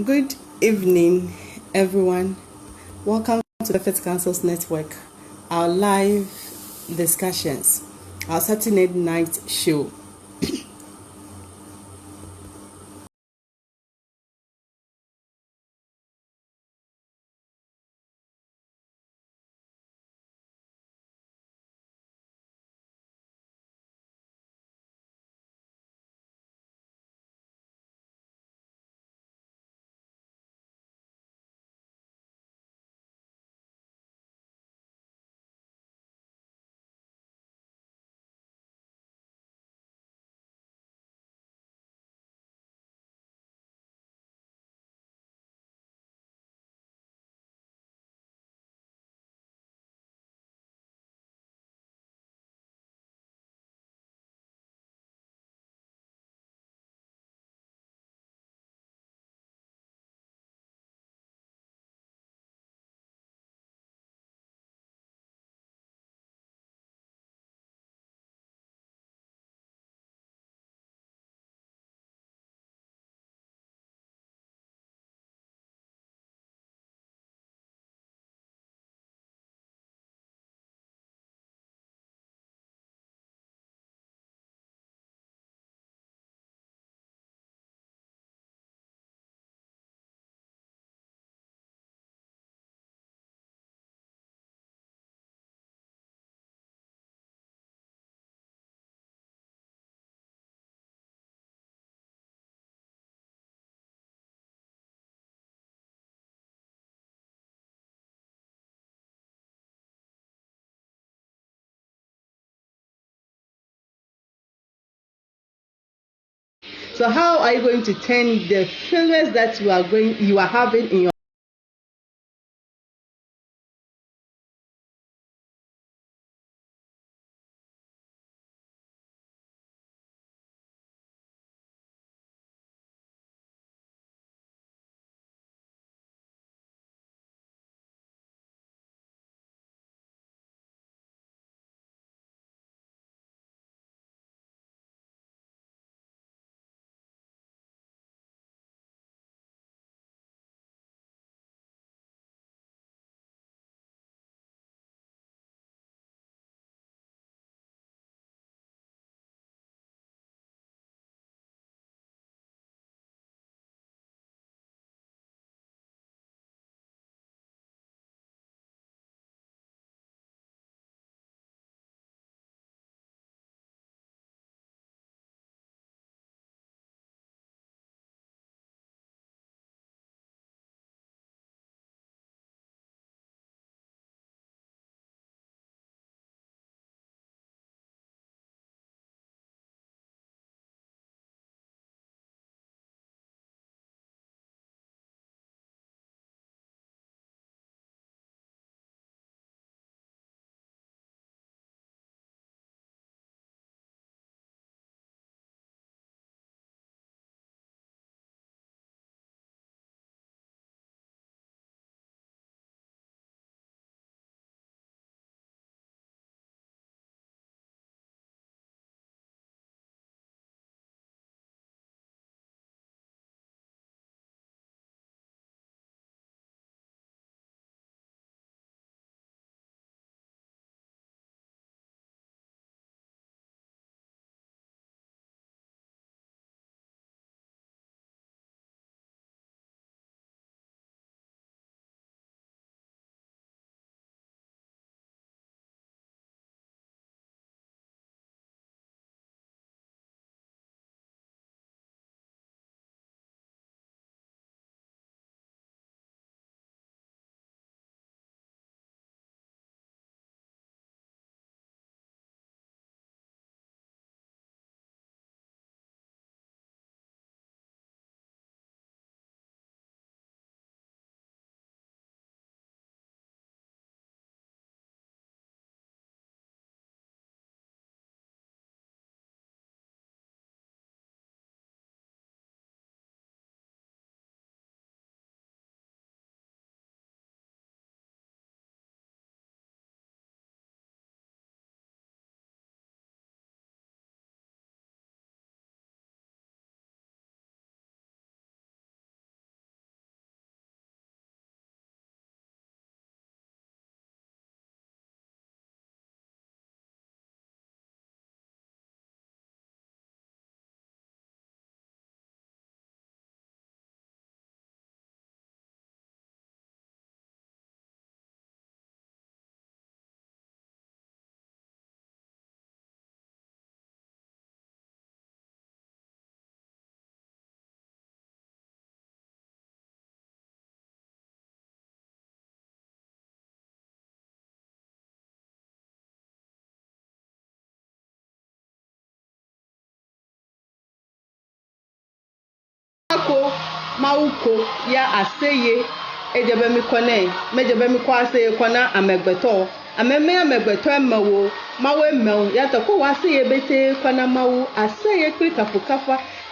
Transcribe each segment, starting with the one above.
Good evening, everyone. Welcome to the Perfect Councils Network, our live discussions, our Saturday night show. So, how are you going to turn the failures that you are having in your ako mauko ya aseye ejebe mi kone mejebe mi kwa aseye kona amegbeto ameme amegbeto emawo mawe mew ya to ko aseye bete kona mawu aseye kri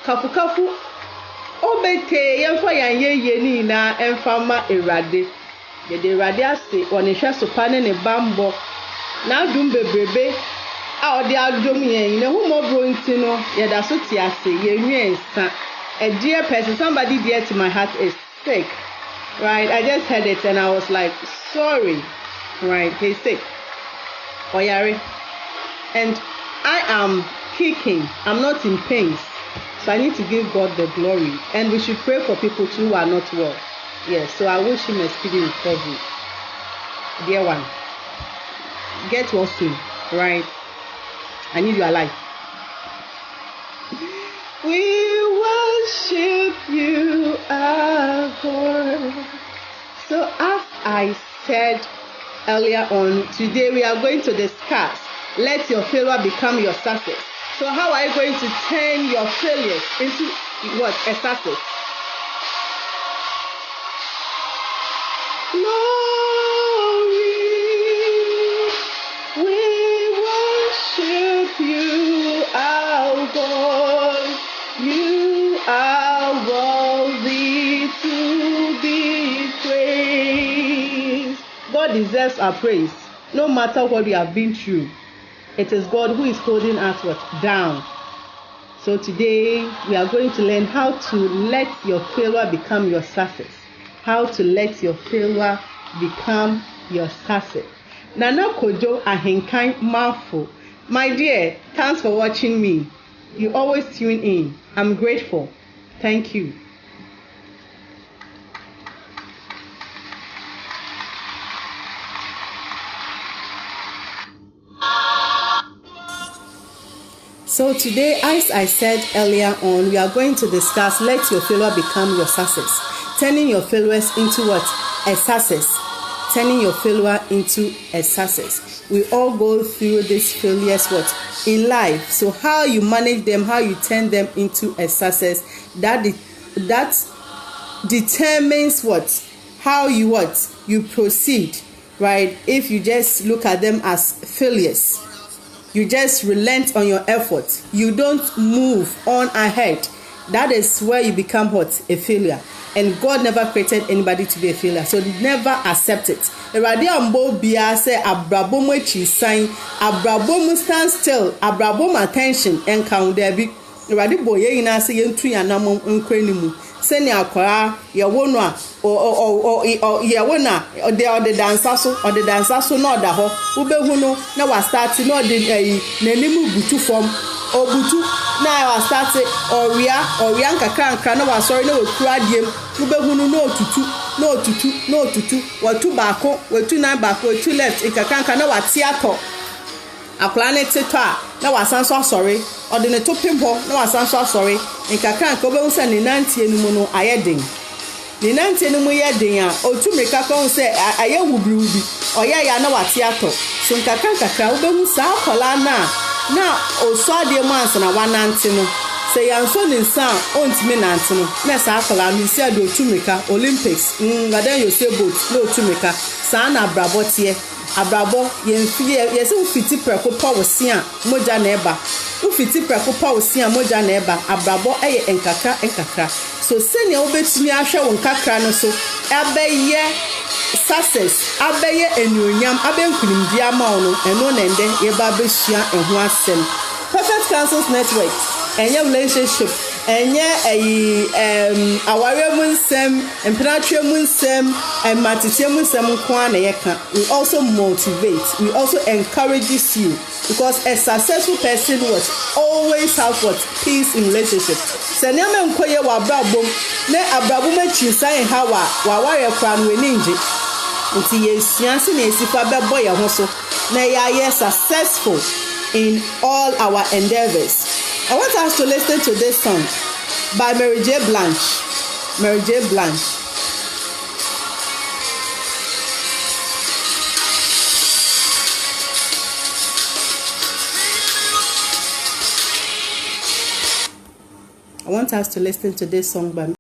kafukafu obete yemfa yanye ni na emfa ma erade de erade ase oni hwe sopane ne bambo na adum bebrebe a odi adom yen ne hu mobro ntino ye da so ti ase ye nwensa. A dear person, somebody dear to my heart is sick, right? I just heard it and I was like, sorry, right? He's sick, Oyari, and I am kicking. I'm not in pain, so I need to give God the glory. And we should pray for people too who are not well. Yes, so I wish him a speedy recovery. Dear one, get well soon, right? I need you alive. We worship you, our God. So as I said earlier on, today we are going to discuss, let your failure become your success. So how are you going to turn your failures into what? A success. Glory, we worship you, our God. You are worthy to be praised. God deserves our praise. No matter what we have been through, it is God who is holding us down. So today we are going to learn how to let your failure become your success. How to let your failure become your success. Nana Kojo Ahenkan Mafo. My dear, thanks for watching me. You always tune in. I'm grateful. Thank you. So today, as I said earlier on, we are going to discuss let your failure become your success. Turning your failures into what? A success. Turning your failure into a success. We all go through these failures in life. So how you manage them, how you turn them into a success, that determines how you proceed, right? If you just look at them as failures, you just relent on your effort, you don't move on ahead, that is where you become a failure. And God never created anybody to be a failure, so never accept it. Erade ambo bia say abrabom achi sign, abrabom stand still, abrabom attention enka there be. Erade boye yina say yentu yanam nkranimu. Seni akora ye wono a o ye wona the dancer so no da ho. Ubehu no na wa start no de nanimu butu form. Obutu na wa start oria nkakra na wa sorry na we kura diem ubehunu no otutu watu baako watu na baako watu left nkakra na wa theater akla na teto a na wa sanso sorry ode ne topim ho na wa sanso sorry nkakra obehu se ne nantie enu mu no ayeden ne nantie enu mu yeden a otu meka kon se aye wubi oya ya na wa theater so nkakra obehu sa akola na osade mu ansa na wanante no se yanso ne nsa ontimi nante no na sa akola no isi ade otumika Olympics ngadan yo se boat na otumika sa na abrabo yesi ufiti preko pawusi a moja na eba ufiti preko pawusi a moja na eba abrabo eye enkakra so senia obetumi ahwe won kakra no so abeye success abeye enuonyam abenkunimdi ama ono eno na ende yeba besua eho asem. Perfect Counsels Network enye relationship enye aware munsem empatry munsem matite munsem kwa na yeka. We also motivate, we also encourages you, because a successful person would always have peace in relationship. Seniame nkoye wa abrabom na abrabom achinsan hawa wa ware kwa no eninje nti yesuanse na esifa bebo ye ho so na ya successful in all our endeavors. I want us to listen to this song by Mary J. Blanche. Mary J. Blanche. I want us to listen to this song by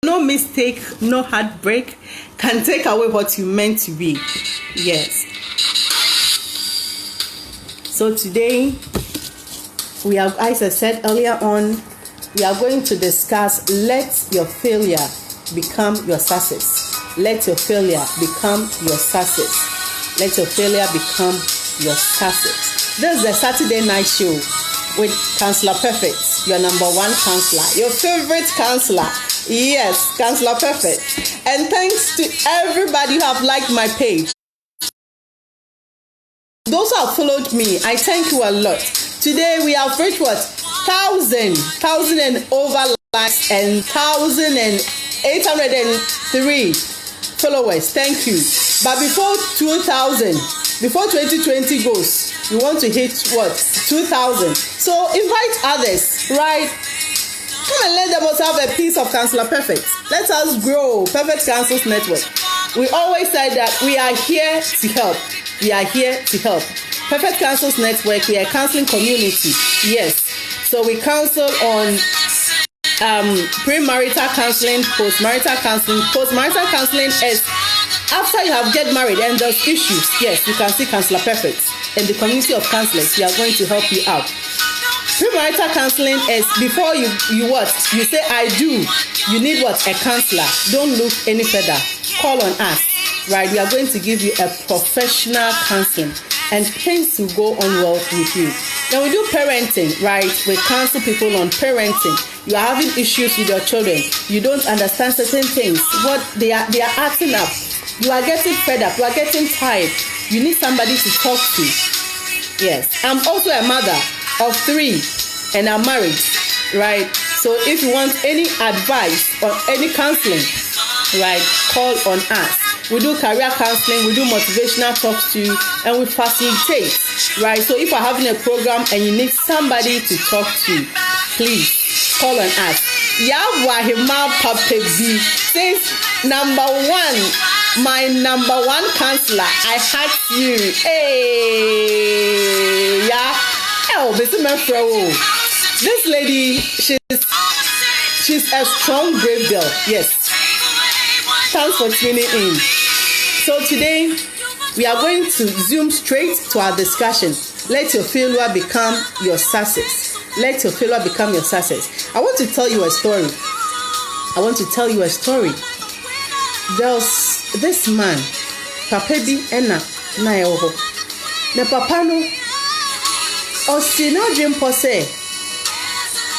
no mistake, no heartbreak can take away what you meant to be. Yes. So today, we have, as I said earlier on, we are going to discuss let your failure become your success. Let your failure become your success. Let your failure become your success. This is the Saturday night show with Counselor Perfect, your number one counselor, your favorite counselor. Yes, Counselor Perfect. And thanks to everybody who have liked my page. Those who have followed me, I thank you a lot. Today we have reached what? 1,000 and over likes and 1,803 followers. Thank you. But before 2020 goes, we want to hit what? 2,000. So invite others, right? Come and let them also have a piece of Counselor Perfect. Let us grow Perfect Counsels Network. We always say that we are here to help. We are here to help. Perfect Counsels Network, we are a counseling community. Yes. So we counsel on premarital counseling, postmarital counseling. Postmarital counseling is after you have get married and there's issues. Yes, you can see Counselor Perfect and the community of counselors. We are going to help you out. Premarital counseling is before you what? You say I do. You need what? A counselor. Don't look any further. Call on us. Right? We are going to give you a professional counseling and things will go on well with you. Now we do parenting, right? We counsel people on parenting. You are having issues with your children. You don't understand certain things. What they are acting up. You are getting fed up. You are getting tired. You need somebody to talk to. Yes. I'm also a mother of 3 and I'm married, right? So if you want any advice or any counseling, right, call on us. We do career counseling, we do motivational talks too, and we facilitate, right? So if you're having a program and you need somebody to talk to, please call on us. Yawahima Papebi says, my number one counselor, I had you. Hey, yeah. Oh, this lady, she's a strong, brave girl. Yes. Thanks for tuning in. So today, we are going to zoom straight to our discussion. Let your failure become your success. Let your failure become your success. I want to tell you a story. There's this man, Papa Bi Ena Nayoho. Na papa no, Osina Jim Pose.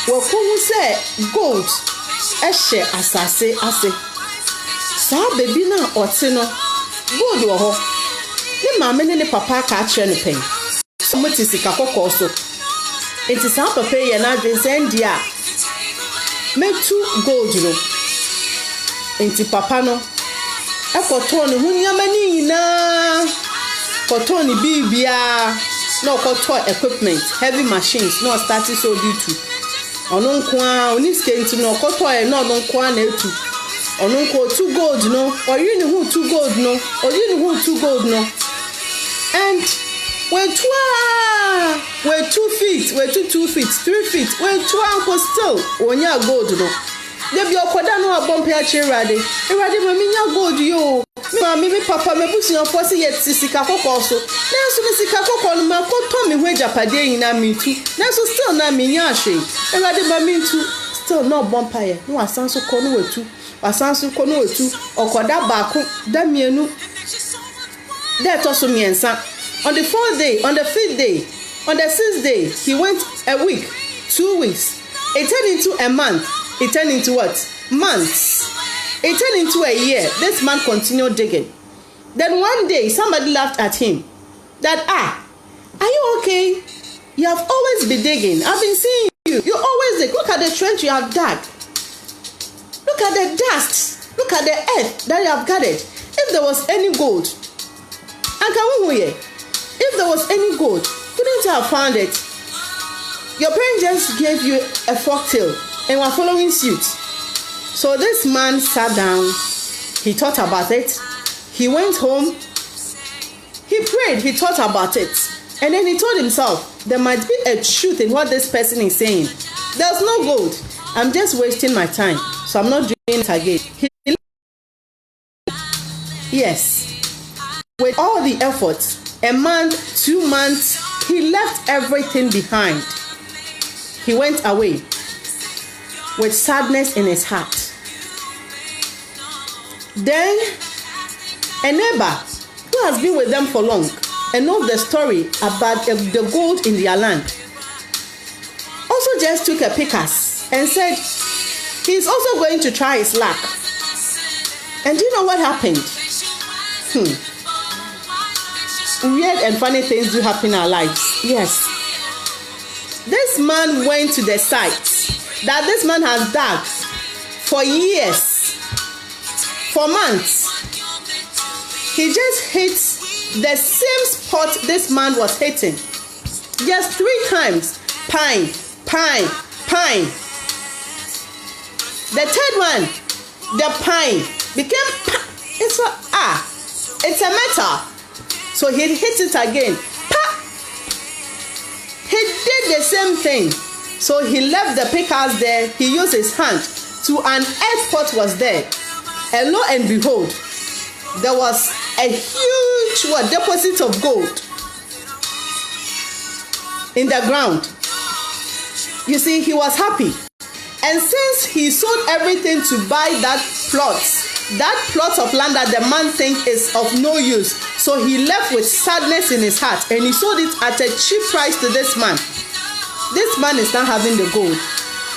Wokumu se gold, eshe asase ase. Sa baby na otino, gold wo ho. Ne mama ne papa ka kire ne pen. So moti sika kokko so. Enti sa papa ye na dwen se ndia. Metu gold no. Enti papa no ekoto ne hunyama ni nyina. Koto ni bibia. No koto equipment, heavy machines, no starting so due to. Ono nkoa oni skenti no koto e no nkoa na etu. Ono nko 2 gold no, oyi ni hu 2 gold no, oyi ni hu 2 gold no. And we 2 feet, we 2 feet, 3 feet, we 2 anko still onya gold no. Debi okoda no abompe a chirade. Irade mami nya gold yo. Me papa me busi on force yet sika kokko so. Na so me sika kokko no ma ko to me hwe japade yin na me tu. Na so still na me nya ahwe. Irade mami tu still no bompa no asan so ko no wetu. Asan so ko no wetu. Okoda baako da mienu. There to so miensa. On the 4th day, on the 5th day, on the 6th day, he went a week, 2 weeks. It turned into a month. It turned into what? Months. It turned into a year. This man continued digging. Then one day, somebody laughed at him. That, are you okay? You have always been digging. I've been seeing you. You always dig. Look at the trench you have dug. Look at the dust. Look at the earth that you have gathered. If there was any gold, if there was any gold, couldn't you have found it? Your parents just gave you a folktale and were following suit. So this man sat down, he thought about it, he went home, he prayed, he thought about it, and then he told himself, there might be a truth in what this person is saying. There's no gold. I'm just wasting my time, so I'm not doing it again. Yes, with all the efforts, a month, 2 months, he left everything behind. He went away with sadness in his heart. Then a neighbor who has been with them for long and knows the story about the gold in their land also just took a pickaxe and said he's also going to try his luck. And do you know what happened? Weird and funny things do happen in our lives. Yes. This man went to the site that this man has dug for years, for months. He just hits the same spot this man was hitting. Just 3 times. Pine. The third one, the pine became it's a metal. So he hit it again. He did the same thing. So he left the pickaxe there. He used his hand to an earth pot was there. And lo and behold, there was a huge deposit of gold in the ground. You see, he was happy. And since he sold everything to buy that plot of land that the man thinks is of no use, so he left with sadness in his heart and he sold it at a cheap price to this man. This man is not having the gold.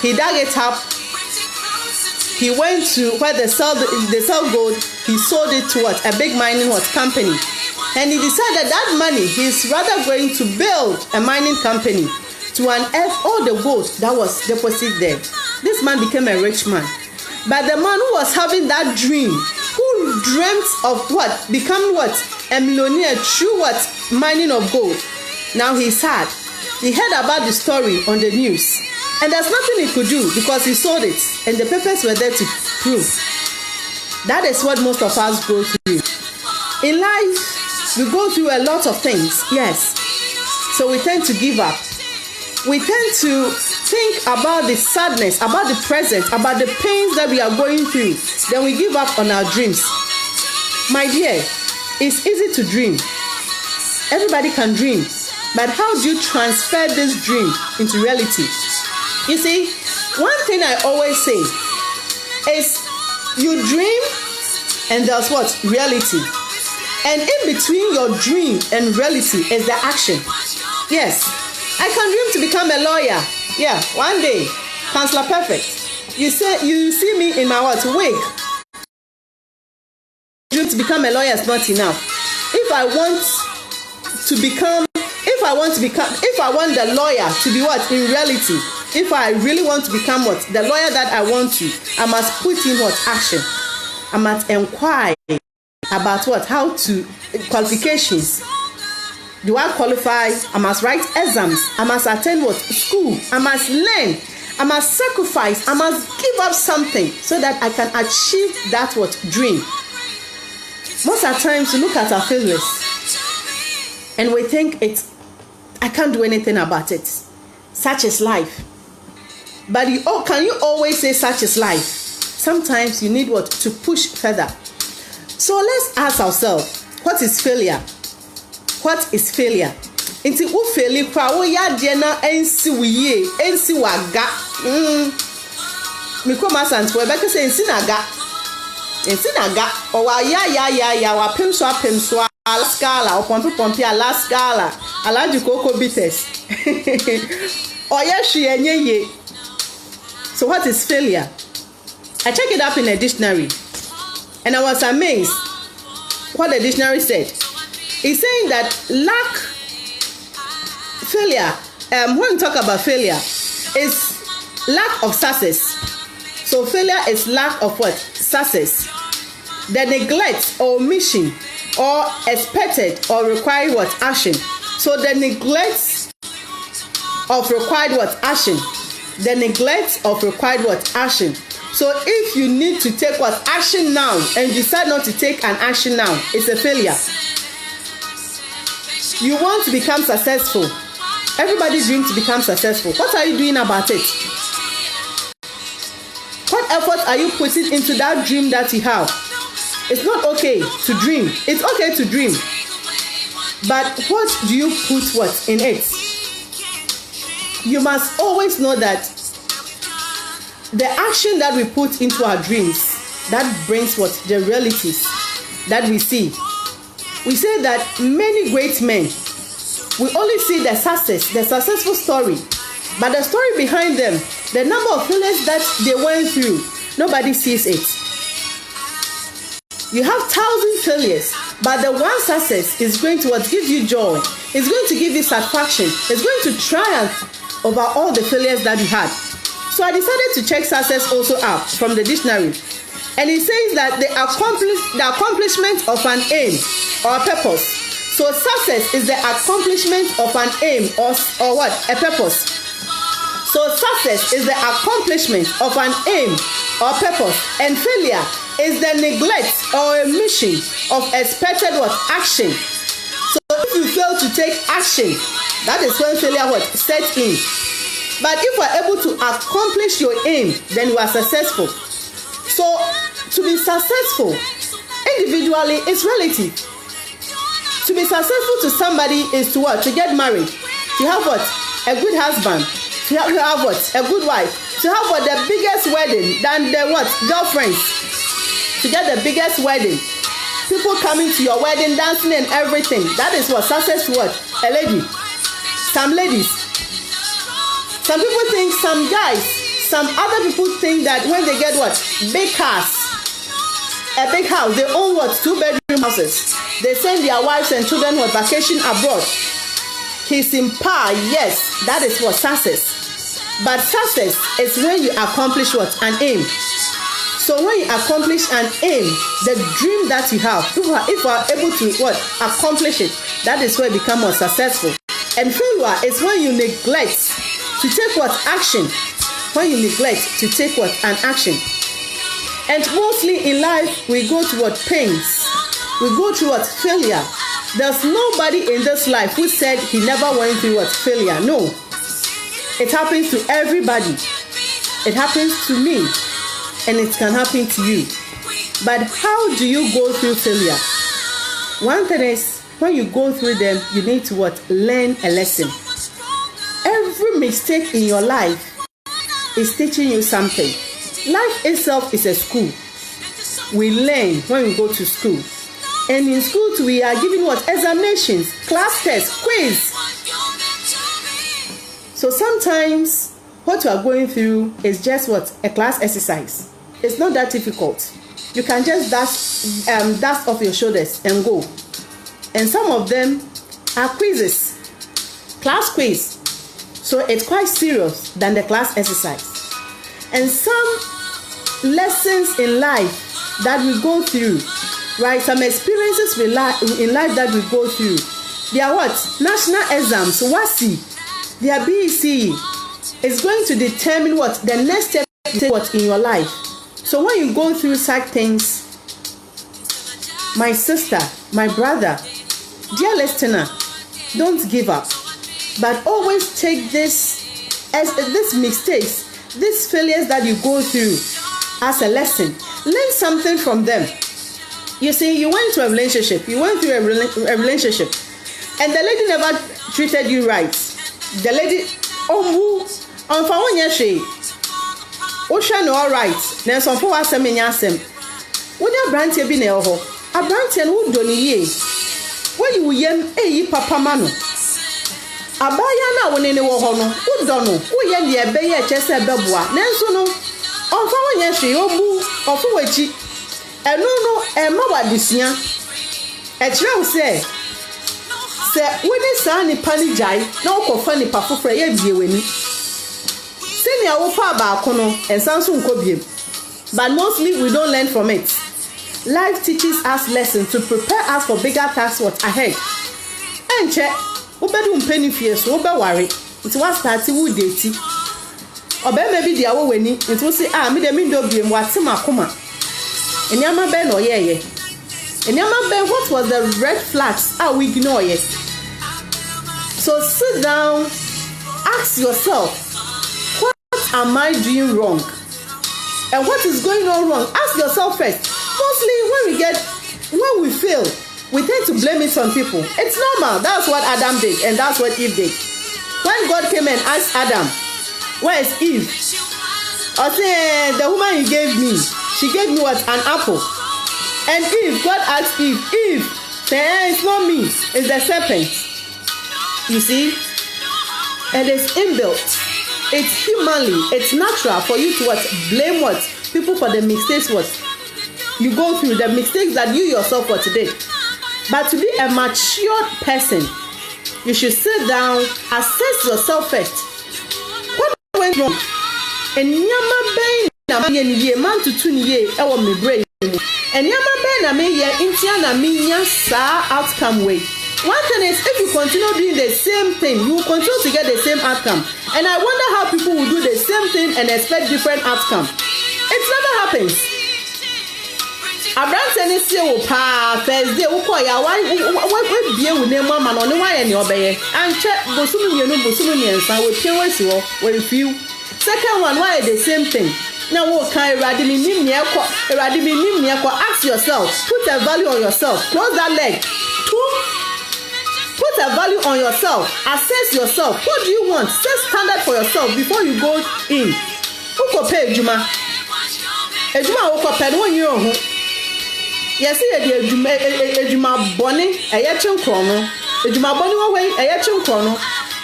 He dug it up. He went to where they sell gold. He sold it to a big mining company. And he decided that money, he's rather going to build a mining company to unearth all the gold that was deposited there. This man became a rich man. But the man who was having that dream, who dreamt of become a millionaire through mining of gold. Now he's sad. He heard about the story on the news. And there's nothing he could do because he sold it. And the papers were there to prove. That is what most of us go through. In life, we go through a lot of things, yes. So we tend to give up. We tend to think about the sadness, about the present, about the pains that we are going through. Then we give up on our dreams. My dear, it's easy to dream. Everybody can dream. But how do you transfer this dream into reality? You see, one thing I always say is you dream and there's reality. And in between your dream and reality is the action. Yes, I can dream to become a lawyer. Yeah, one day, Counselor Perfect. You see me in my wig. Dream to become a lawyer is not enough. If I want the lawyer to be in reality, if I really want to become the lawyer that I want to, I must put in action. I must inquire about how to qualifications. Do I qualify? I must write exams. I must attend school. I must learn. I must sacrifice. I must give up something so that I can achieve that dream. Most of the times we look at our failures and we think I can't do anything about it. Such is life. But can you always say such is life? Sometimes you need to push further. So let's ask ourselves, what is failure? What is failure? Inti wo fail kwa wo ya de na ensi wiye, ensi waga. Me ko masanto e be ke say ensi naga. Ensi naga o wa ya wa pemso ala scala o pompi ala scala, ala di coco bites. O ya hwe enye ye. So what is failure? I checked it up in a dictionary and I was amazed what the dictionary said. It's saying that failure, when we talk about failure, is lack of success. So failure is lack of success. The neglect or omission or expected or required action. So the neglect of required action. The neglect of required action. So if you need to take action now and decide not to take an action now, it's a failure. You want to become successful. Everybody dreams to become successful. What are you doing about it? What effort are you putting into that dream that you have? It's not okay to dream. It's okay to dream. But what do you put in it? You must always know that the action that we put into our dreams, that brings the realities that we see. We say that many great men, we only see the successful story, but the story behind them, the number of failures that they went through, nobody sees it. You have 1,000 failures, but the one success is going to give you joy. It's going to give you satisfaction. It's going to triumph over all the failures that you had. So I decided to check success also out from the dictionary. And it says that the accomplishment of an aim or purpose. So success is the accomplishment of an aim or what? A purpose. So success is the accomplishment of an aim or purpose. And failure is the neglect or omission of expected what? Action. So if you fail to take action, that is when failure what? Sets in. But if you are able to accomplish your aim, then you are successful. So to be successful individually is relative. To be successful to somebody is to what? To get married, to have what? A good husband, to have what? A good wife, to have what? The biggest wedding than the what? Girlfriends, to get the biggest wedding. People coming to your wedding, dancing and everything. That is what success to what? A lady. Some ladies. Some people think, some guys, some other people think that when they get what? Big cars. A big house. They own what? 2-bedroom houses. They send their wives and children on vacation abroad. He's in power. Yes, that is what success. But success is when you accomplish what? An aim. So when you accomplish an aim, the dream that you have, if you are able to what? Accomplish it, that is where you become more successful. And failure is when you neglect to take what? Action. When you neglect to take what? An action. And mostly in life, we go through what? Pains. We go through what? Failure. There's nobody in this life who said he never went through what? Failure. No. It happens to everybody. It happens to me. And it can happen to you. But how do you go through failure? One thing is, when you go through them, you need to what? Learn a lesson. Every mistake in your life is teaching you something. Life itself is a school. We learn when we go to school. And in school too, we are given what? Examinations, class tests, quiz. So sometimes what you are going through is just what? A class exercise. It's not that difficult. You can just dust off your shoulders and go. And some of them are quizzes, class quiz. So it's quite serious than the class exercise. And some lessons in life that we go through, right? Some experiences in life that we go through. They are what? National exams, WASSCE, they are BECE. It's going to determine what? The next step you take what in your life. So when you go through such things, my sister, my brother, dear listener, don't give up. But always take this as these mistakes, these failures that you go through as a lesson. Learn something from them. You see, you went to a relationship. You went through a relationship. And the lady never treated you right. The lady, no all right. Now some for asem nya asem. When your brantie bi na ho. A brantie no wo doni ye. When you yem eyi papa ma no. Abaya na woni ne wo ho no. Wo do no. Wo ye ne ebe ye chese beboa. Nenso no. Onfa wonya hwe obu ofu wachi. Enu no e ma wadisia. E kire wo se woni sa ni pani jai na wo kofa ni pafofra ye bie weni. But mostly we don't learn from it. Life teaches us lessons to prepare us for bigger tasks what ahead. And check, obedu mpeni fie so obe worry. It was starting with date. Obe maybe dia wo weni, it will say me de mi do biem wate makoma. Enyama be no ye. Enyama be what was the red flags we ignore it. So sit down, ask yourself, am I doing wrong? And what is going on wrong? Ask yourself first. Mostly when we fail, we tend to blame it on people. It's normal. That's what Adam did, and that's what Eve did. When God came and asked Adam, where is Eve? I said, the woman you gave me, she gave me what? An apple. And Eve, God asked Eve, say, it's not me, it's the serpent. You see? And it's inbuilt. It's humanly, it's natural for you to what? Blame what? People for the mistakes what? You go through, the mistakes that you yourself what did. But to be a mature person, you should sit down, assess yourself first. What went wrong enyama ben na me ye man tutu ni ye e wo me brain mu enyama ben na me ye intia na me nya sa outcome way. One thing is, if you continue doing the same thing, you will continue to get the same outcome. And I wonder how people will do the same thing and expect different outcome. It never happens. Abrante ni se wo pa Thursday wo ko ya wa bie wo ne mama no ne wa ye ne obeye anche bosunu mienu bosunu miensa wo pie wasi wo few. Second one, why the same thing? Now what kind of ask yourself, put a value on yourself, close that leg. Put a value on yourself, assess yourself. What do you want? Set standard for yourself before you go in. Who can pay Ejuma? Ejuma who can pay no you. Yes, Ejuma Bonnie, a yachim chrono. Ejuma Bonnie away, a yachim chrono.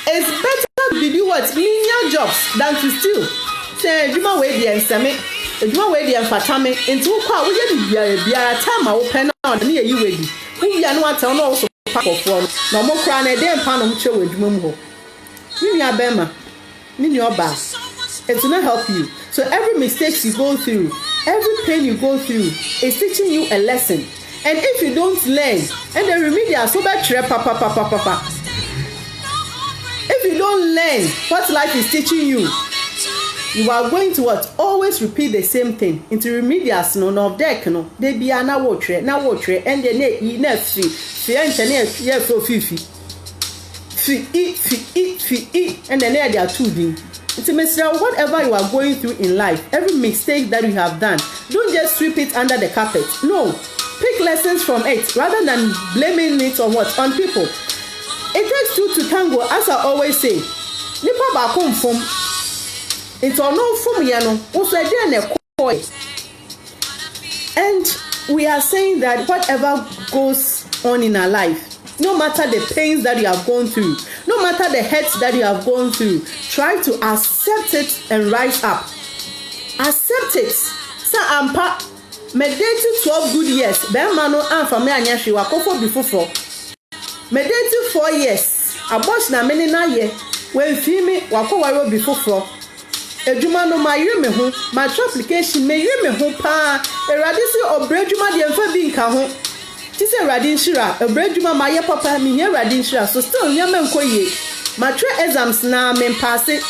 It's better to do what menial jobs than to steal. Say Ejuma way the ensame, Ejuma way the enfatame. Into kwa we be a time I open on near you ready. We are not also. No more crown a damn pan of chill with Mumbo. Minia Bema, Minia Bass. It will not help you. So every mistake you go through, every pain you go through is teaching you a lesson. And if you don't learn, and the remedial so bad papa. If you don't learn what life is teaching you, you are going to what? Always repeat the same thing. Into remedials no deck no. They be na water, and the net free. Internet yeah for fifi. Eat, and then they are two things. It's a message. Whatever you are going through in life, every mistake that you have done, don't just sweep it under the carpet. No, pick lessons from it rather than blaming it on what? On people. It takes two to tango, as I always say. Nipa ba come from. It's all no from yano. Also, and we are saying that whatever goes on in our life, no matter the pains that you have gone through, no matter the hurts that you have gone through, try to accept it and rise up. Accept it. So ampa meditating 12 good years. Bemano and family anyashi wakofo before. Meditating 4 years. Abosh na many na ye. When fimi wako waro before. Ejuma no my me ho, my application me ho pa. Erade se obrejuma de mfa bi nka ho. Ti se erade nshira, obrejuma my papa me here erade nshira. So still nyama nkoye. My exams na me pass it.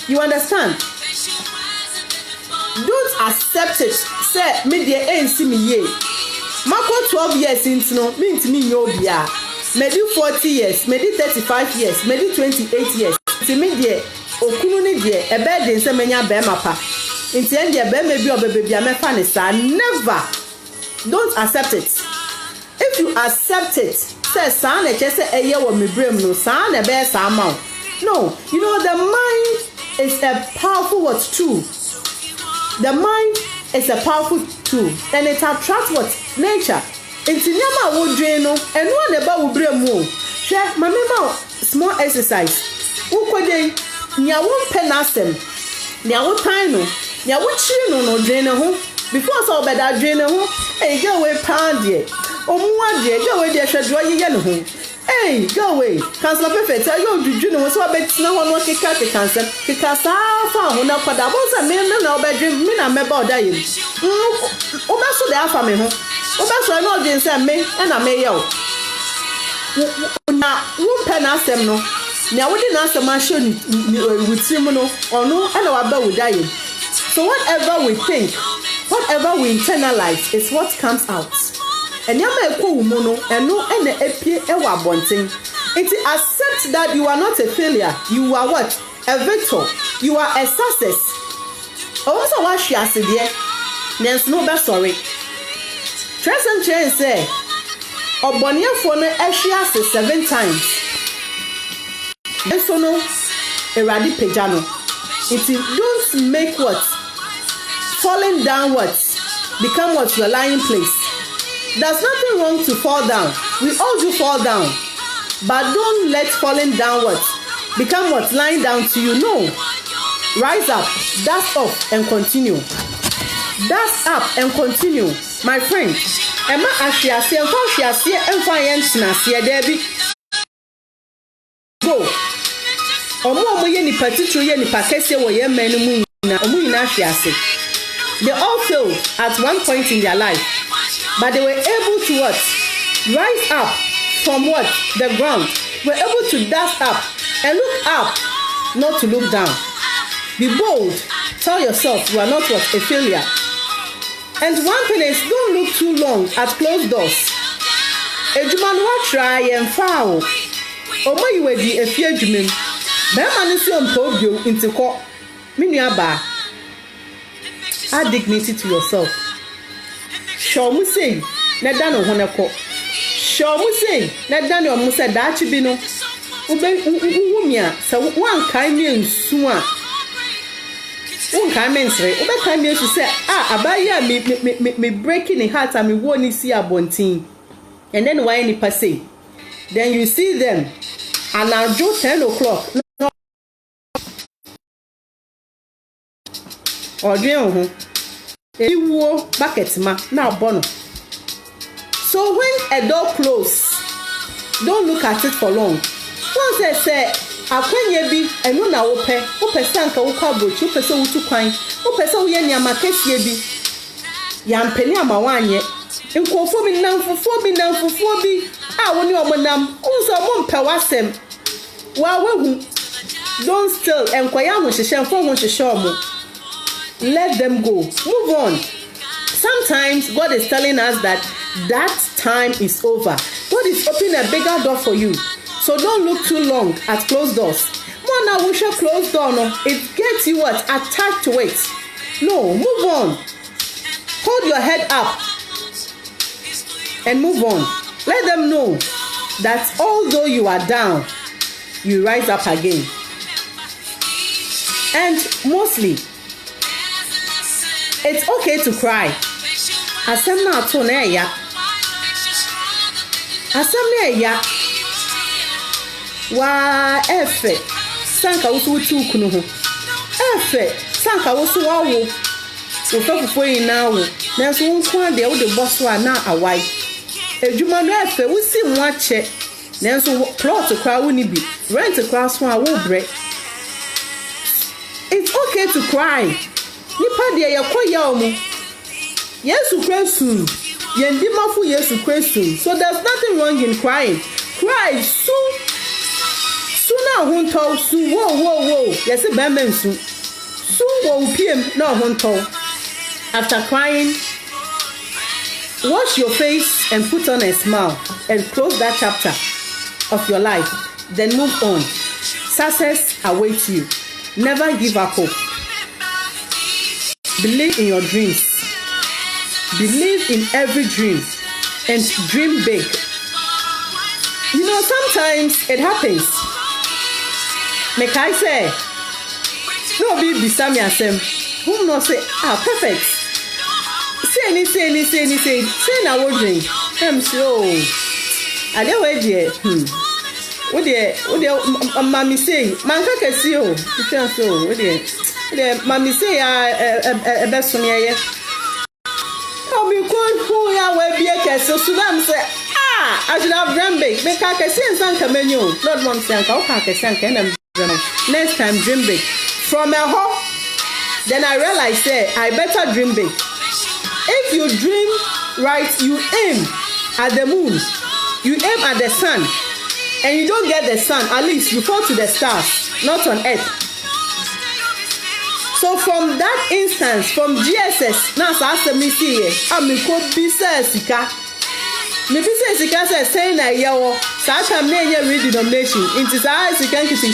You understand? Don't accept it. Say me de ensi me ye. Mako 12 years into no me ntimi nyo bia. Me do 40 years, me do 35 years, me do 28 years. Ti me de okunu ni de ebe de nse menya be mapa. Inti ende be me bi obebebia me fa ne sa. Never. Don't accept it. If you accept it, say sa na che say eye wo me brem no sa na be sa ma. No, you know the mind is a powerful what tool. The mind is a powerful tool and it attracts what? Nature. Inti nyama wo dwen no eno na ba wo brem o. Hwe mamema small exercise. Wo kodey nya wo penasem. Nya wo tan no. Nya wo chiri no dwen ho. Before so beda dwen ho. Hey go we pound here. Omuwa de go we de hwedro ye no ho. Hey, go away. Cancel perfect. I go to Juno so I bet no one can cut the cancer because I found when I put that was a man now bedroom. Me, I'm about dying. Oh, that's what they are for me. Oh, that's what I know. They say me and I may yell. Now, one pen ask them no. Now, we didn't ask the machine with Simono or no, and our bell with dying. So, whatever we think, whatever we internalize is what comes out. And yama eko umono eno ene epie ewa bonting. It accept that you are not a failure. You are what? A victor. You are a success. Also what she has there. There's no best sorry. Tresent chain say Obonia phone eshia 7 times. Eso no eradi pejano. It don't make what? Falling downwards become what your lying place. There's nothing wrong to fall down. We all do fall down. But don't let falling downwards become what? Lying down to you. No. Rise up, dust off, and continue. Dust up and continue. My friend, Emma Ashiasi and Fashiasi and Fayentina, Debbie. Go. Omo yeni partitu yeni pakese wo ye menu They all failed at one point in their life, but they were able to what? Rise up from what? The ground. Were able to dust up and look up, not to look down. Be bold. Tell yourself you are not what? A failure. And one thing is, don't look too long at closed doors. Ejumanu try and foul. Omo you will be a fear jumim. Bema nisi ompobio into court. Minuaba. Add dignity to yourself. Show me say, Nadano honako. Show me say, Nadano musa dachi bino. Umia, so one kind in sua. One kind mensre. Ube kind means to say, abaya me breaking the heart and me won't see a bonteen. And then why any passe? Then you see them, and I'll do 10 o'clock. Or dream, bucket ma now bono. So when a door closes, don't look at it for long. Once they say, I can't be and no na ope, sanka ukabroach, person to quine, person we any amakes yebi. Yam penny amawanye. In conforming now for 4 be now for 4 be. When you are manam, also won't pewasem. Well, don't still enquire when she shall phone when she show me. Let them go. Move on. Sometimes God is telling us that time is over. God is opening a bigger door for you. So don't look too long at closed doors. One I wish a closed door, no, it gets you what? Attached to it. No, move on. Hold your head up and move on. Let them know that although you are down, you rise up again. And mostly, it's okay to cry. Asemna atoneya. Asemneya. Wa efe sanka wusu tukunu ho. Efe sanka wusu wawo. Ofafufo yin na wo. Na so won de wo de boso ana awai. Ejuma no efe wusi mu ache. Na so plot kra wo ni bi. Rent kra so a wo bre. It's okay to cry. Nipa de yakoya omo. Yesu Christu. Yendimafu Yesu Christu. So there's nothing wrong in crying. Cry soon. Sooner hunto su wo. Yes, a bamben su. Soon wo PM no hunto. After crying, wash your face and put on a smile and close that chapter of your life. Then move on. Success awaits you. Never give up hope. Believe in your dreams. Believe in every dream and dream big. You know, sometimes it happens. Make I say, no be besame asem. Who not say, perfect. Say na wo dream. So, I don't wait there. What the mommy say? Manka kesi o. It's so. What the mommy say? Best from here. Oh, me could who ya we be a kesi. So Sudan say, I should have dream big. Make a kesi and sanka menu. Not one sanka. Okay, kesi sanka and next time dream big. From a home, then I realized I better dream big. If you dream right, you aim at the moon, you aim at the sun, and you don't get the sun, at least you fall to the stars, not on earth. So from that instance, from GSS, now so ask me see, I'm could be sika. Me be sika saying na yawo, sa time na ye read denomination. Into sa sika nkiti,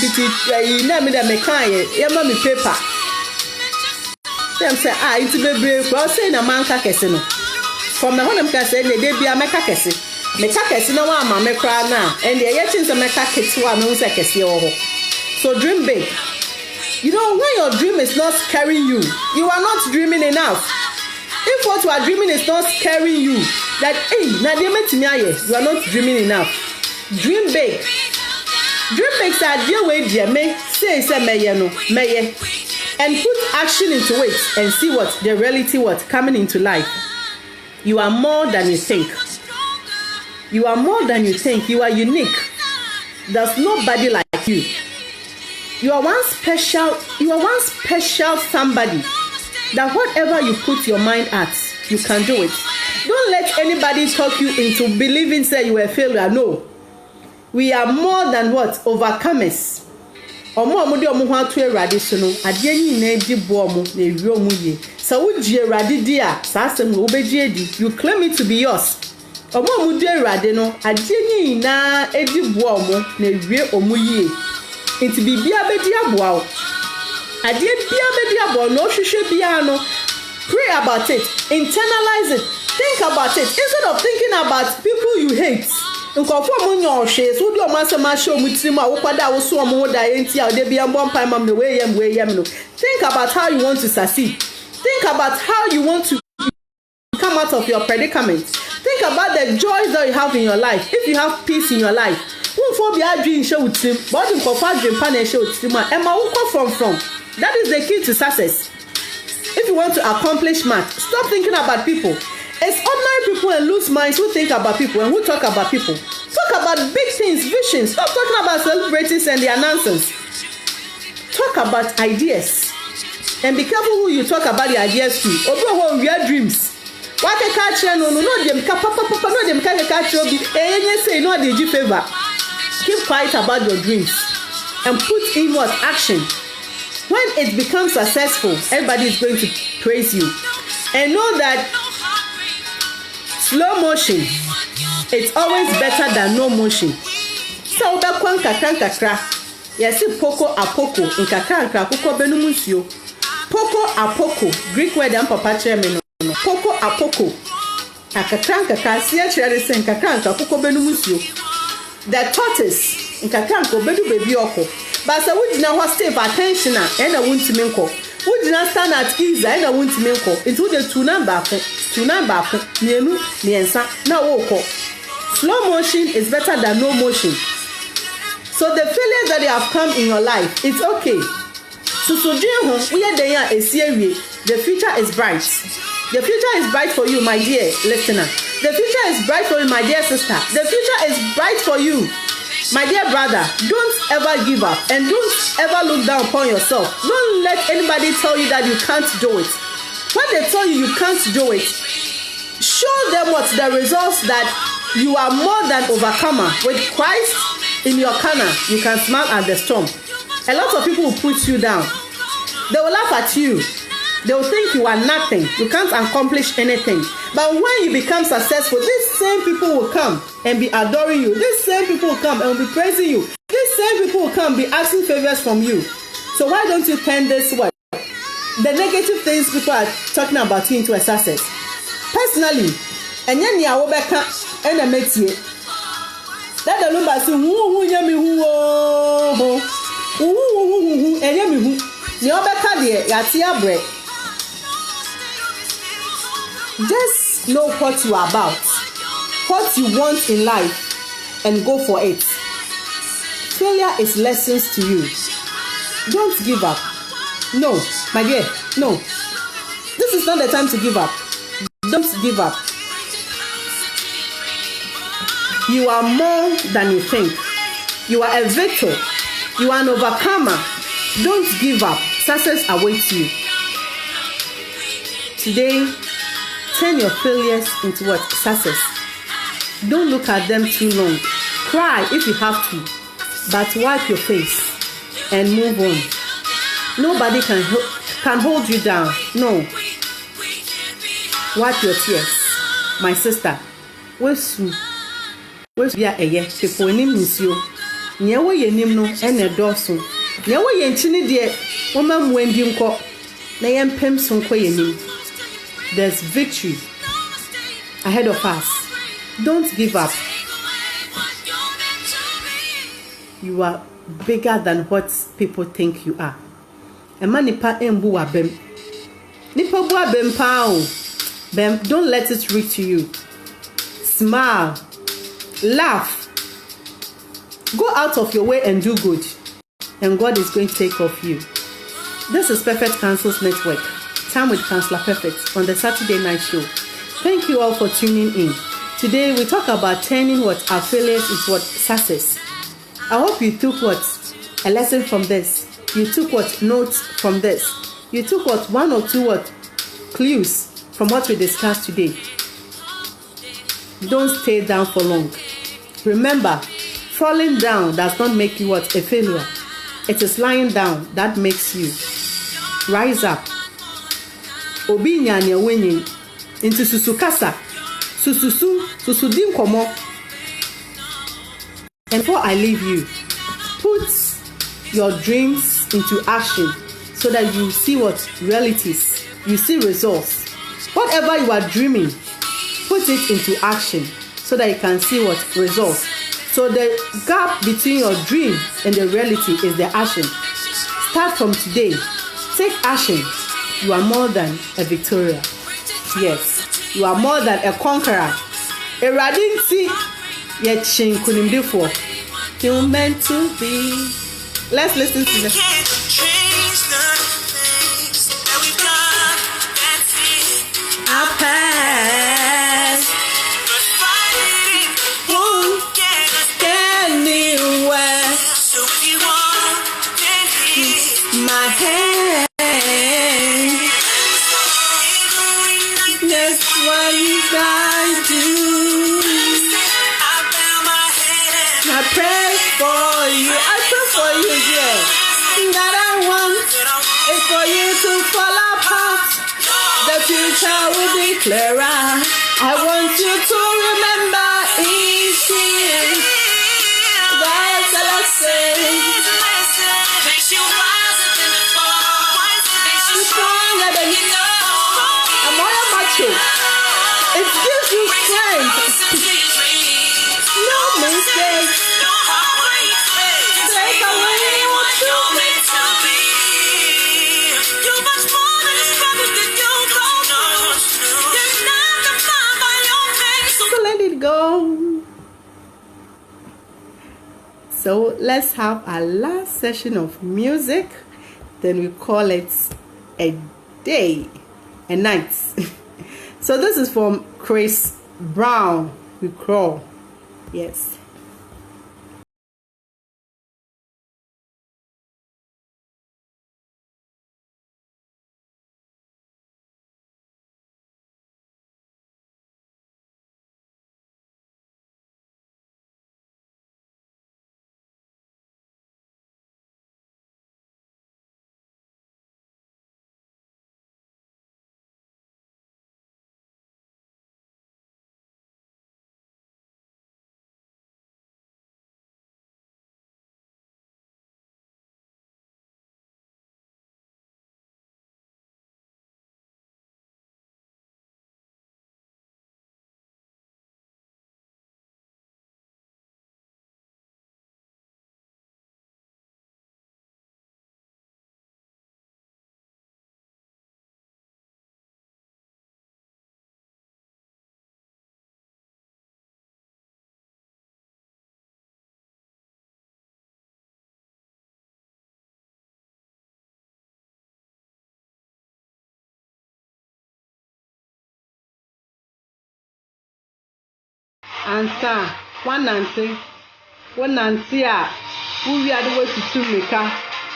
you na me da me kan ye ma me paper. Them say it's bebre for say na manka kese no. From the honem ka say na dey bia meka kese. Meka kese na wa ma me kra na, and the ye chin say meka kese wa no say kese wo ho. So dream big. You know, when your dream is not carrying you, you are not dreaming enough. If what you are dreaming is not carrying you, that na dey metimi aye, you are not dreaming enough. Dream big. Dream big say dear way dear me say meye no, meye. And put action into it and see what the reality coming into life. You are more than you think. You are more than you think. You are unique. There's nobody like you. You are one special somebody that whatever you put your mind at, you can do it. Don't let anybody talk you into believing say you are a failure. No. We are more than what? Overcomers. Omo de omo ho ato Awurade so no, ade anyi na edi bo omo na ewi omo ye. So wo gie Awurade di a, sa asem wo begie edi. You claim it to be yours. Omo de Awurade no, ade anyi na edi bo omo na ewi omo ye. Inti bibia bedi aboa o. Ade bia bedi aboa no hwehwe bia no. Pray about it, internalize it, think about it instead of thinking about people you hate. Nkofo mo nyo hwe so di o masema hwe o mutirim a wo kwada wo so o mo da enti a de bia mbom pai mam ne we yam no. Think about how you want to succeed. Think about how you want to come out of your predicament. Think about the joys that you have in your life. If you have peace in your life, won't be adwin hwe utirim, but nkofo adwin pa na hwe utirim a ema wo from. That is the key to success. If you want to accomplish much, stop thinking about people. It's ordinary people and loose minds who think about people and who talk about people. Talk about big things, visions. Stop talking about celebrities and their nonsense. Talk about ideas. And be careful who you talk about the ideas to. Obi weird dreams. What a catch no dem papa no dem catch obi. Say no dey give favor. Keep quiet about your dreams and put in what action. When it becomes successful, everybody is going to praise you. And know that slow motion, it's always better than no motion. So bakwan kakra. Yes, poko apoko in kakra poko benumusio. Poko apoko, Greek word and papa chairman. Poko apoko. Akakranka sia chere sen kakranka poko benumusio. The tortoise in kakranko bedu baby oko. But so we did not stay for attention and I won't minko. We did not stand at ease and I won't minko. Into the two number, Nienu, Niensa, now woko. Slow motion is better than no motion. So the failures that they have come in your life, it's okay. So we are there a series. The future is bright. The future is bright for you, my dear listener. The future is bright for you, my dear sister. The future is bright for you. My dear brother, don't ever give up and don't ever look down upon yourself. Don't let anybody tell you that you can't do it. When they tell you can't do it, show them what the results that you are more than overcomer. With Christ in your corner, you can smile at the storm. A lot of people will put you down. They will laugh at you. They will think you are nothing. You can't accomplish anything. But when you become successful, these same people will come and be adoring you. These same people will come and will be praising you. These same people will come and be asking favors from you. So why don't you turn this way? The negative things people are talking about you into a success. Personally, and then you are back and a métier. That the number say who yami who and yami who. You back there, yatia bread. Just know what you are about, what you want in life, and go for it. Failure is lessons to you. Don't give up. No, my dear, no. This is not the time to give up. Don't give up. You are more than you think. You are a victor. You are an overcomer. Don't give up. Success awaits you. Today, turn your failures into what? Success. Don't look at them too long. Cry if you have to, but wipe your face and move on. Nobody can hold you down. No. Wipe your tears. My sister, where's ya eye? People nim nisio. Nyewe ye nim no ene doso. Nyewe ye nchini de woma mwendi nko na ye mpem so nko ye nim. There's victory ahead of us. Don't give up. You are bigger than what people think you are. Ema nipa embu wa bem. Nipa bu wa bem pa o. Bem, don't let it reach you. Smile. Laugh. Go out of your way and do good. And God is going to take care of you. This is Perfect Counsels Network. Time with Counselor Perfect on the Saturday night show. Thank you all for tuning in. Today we talk about turning what our failures into what success. I hope you took what a lesson from this. You took what? Notes from this. You took what? One or two what? Clues from what we discussed today. Don't stay down for long. Remember, falling down does not make you what? A failure. It is lying down that makes you rise up. Obi nyanya wenyi into susu kasa. Susu din komo. And before I leave you, put your dreams into action so that you see what realities, you see results. Whatever you are dreaming, put it into action so that you can see what results. So the gap between your dream and the reality is the action. Start from today. Take action. You are more than a victorious. Yes, you are more than a conqueror. Eradinti yechin kunimdifo. You're meant to be. Let's listen to this. Our past, but fighting won't get us anywhere. So if you want, then keep my hand. That's what you gotta do. I bow my head and I pray for you. I pray for you, yeah. That I want is for you to fall apart. The future will be clearer. I want you to remember each year. That's a lesson. Makes you wiser than before. Makes you stronger than you know. I'm all macho. It gives you strength. No mistakes. No heartbreaks. Take away what you meant to be. You're much more than a struggle that you go through. You're not defined by your pain. So let it go. So let's have our last session of music. Then we call it a day, a night. So this is from Chris Brown. We crawl. Yes. Answer one nancy. One nancy a we are the way to meka.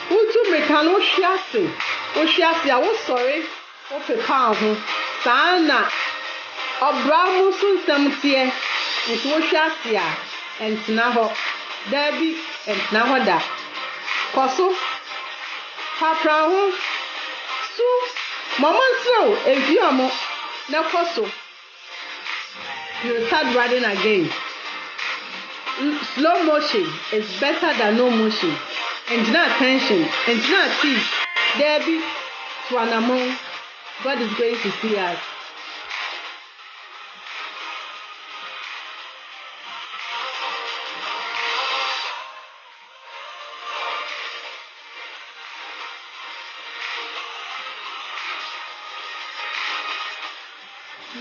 Who to meka no shiase. O shiase a wo sorry. O pepa ho. Sana obramu sunsem tie. Nti wo shiase a entina ho. Dabi entina ho da. Koso papra ho. Su mama nso eviamo na koso. You start riding again. Slow motion is better than no motion. Engineer attention, engineer teeth. Debbie, Twanamo, God is going to see us.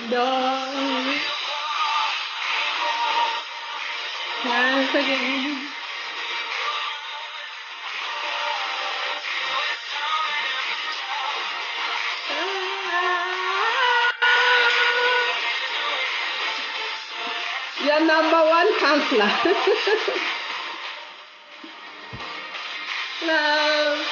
Darling. Once again. Your number one counselor. Love.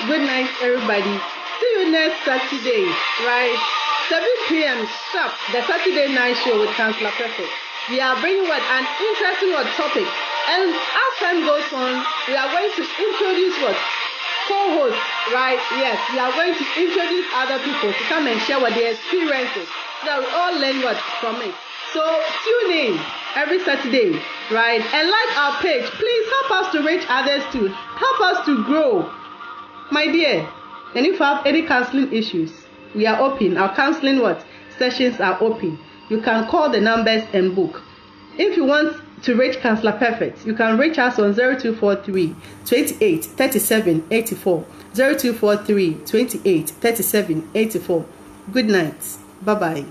Good night, everybody. See you next Saturday, right? 7 p.m. sharp, the Saturday night show with Counselor Perfect. We are bringing an interesting topic. And as time goes on, we are going to introduce co-hosts, right? Yes, we are going to introduce other people to come and share their experiences so that we all learn from it. So tune in every Saturday, right? And like our page. Please help us to reach others too. Help us to grow. My dear, and if you have any counseling issues, we are open. Our counseling sessions are open. You can call the numbers and book. If you want to reach Counselor Perfect, you can reach us on 0243 28 37 84. 0243 28 37 84. Good night. Bye-bye.